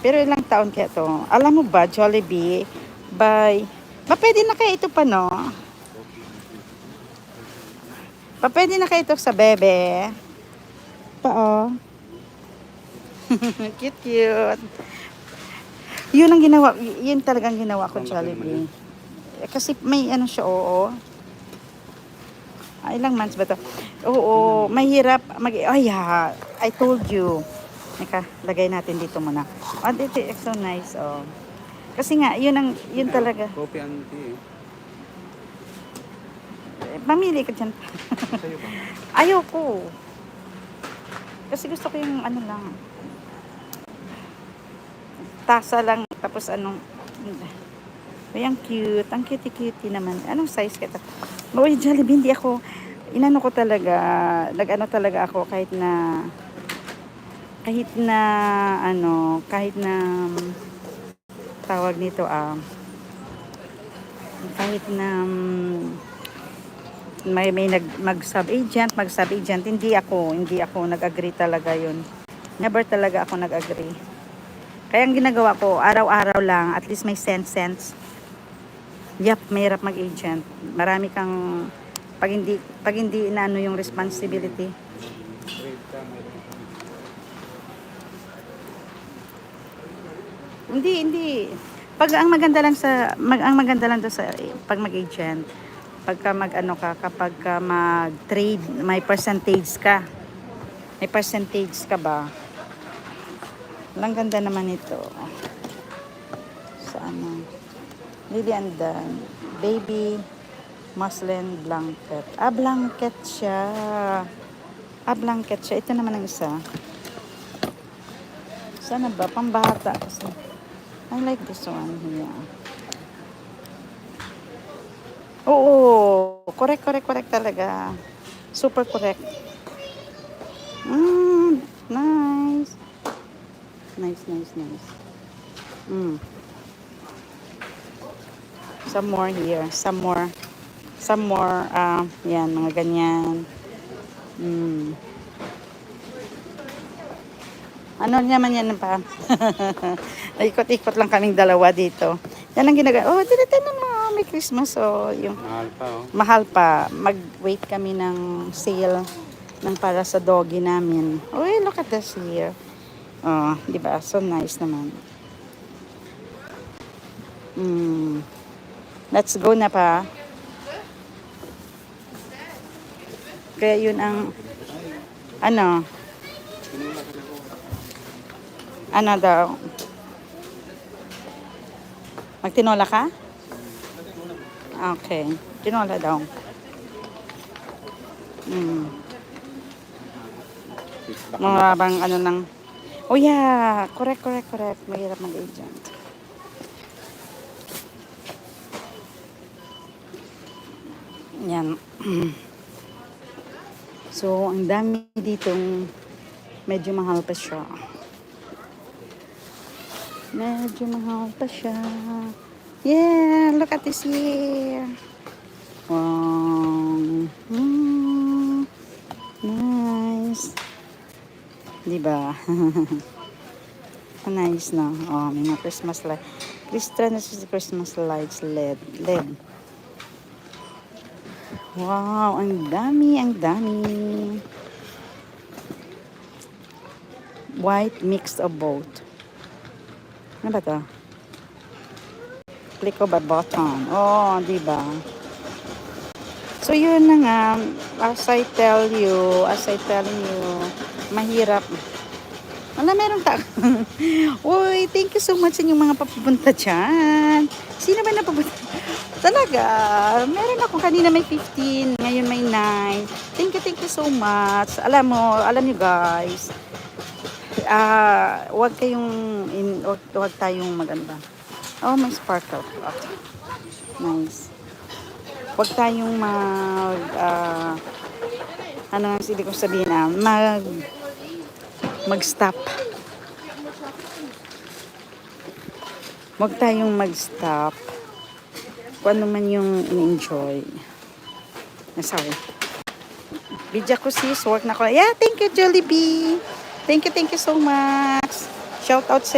Pero ilang taon kaya to? Alam mo ba, Jollibee, by... Pwede na kaya ito pa, no? Pwede na kaya ito sa bebe. Oh. Cute, cute. Yun ang ginawa, yun talagang ginawa ko, Jollibee. Kasi may ano siya, oo. Ilang months ba to? Oo, mahirap. I told you. Naka, lagay natin dito muna. Oh, this is so nice, oh. Kasi nga, yun talaga. Coffee and tea. Mamili ka dyan. Sa'yo ba? Ayoko. Kasi gusto ko yung ano lang. Tasa lang, tapos anong... Ay, ang cute. Ang cute-cute naman. Anong size ka ito? Uy, Jollibee, hindi ako... Inano ko talaga, nag-ano talaga ako kahit na tawag nito kahit na may mag-sub agent, hindi ako nag-agree talaga yun. Never talaga ako nag-agree. Kaya ang ginagawa ko, araw-araw lang, at least may cents. Yep, mahirap mag-agent. Marami kang pag hindi inaano yung responsibility. Hindi. Ang maganda lang doon sa pag mag-agent, kapag ka mag-trade, may percentage ka. May percentage ka ba? Ang ganda naman ito. Sa ano? Lily and Dan, baby muslin blanket. Blanket siya. Blanket siya. Ito naman ang isa. Sana ba? Pambata kasi. I like this one here. Oo. Correct talaga. Super correct. Nice. Nice. Some more here. Some more, yan, mga ganyan. Ano naman yan pa? Ikot-ikot lang kaming dalawa dito. Yan ang ginagawa. Oh, tinan mo, may Christmas. Oh, yung Mahal pa, oh. Mahal pa. Mag-wait kami ng sale para sa doggy namin. Oh, look at this here. Oh, di ba? So nice naman. Let's go na pa. Kaya yun ang ano daw, magtinola ka? Okay, tinola daw. Mga bang ano nang, oh yeah, correct. Mahirap mag-agent. Yan. So, ang dami ditong medyo mahal pa siya. Yeah, look at this here. Wow. Nice. Diba? Nice na. Oh, may mga Christmas lights. Christmas lights LED. Wow, ang dami. White mix of both. Ano ba ito? Click by button. Oh, diba? So, yun na nga. As I tell you, mahirap. Wala, meron ka. Uy, thank you so much sa inyong mga papupunta dyan. Sino ba napapunta? Talaga, meron ako kanina may 15, ngayon may 9. Thank you so much. Alam nyo guys, huwag tayong maganda. Oh, may sparkle. Okay. Nice. Huwag tayong ano ang sili ko sabihin mag-stop. Huwag tayong mag-stop kung ano man yung in-enjoy. Sorry. Video ko sis, work na ko. Yeah, thank you Jollibee. Thank you so much. Shout out sa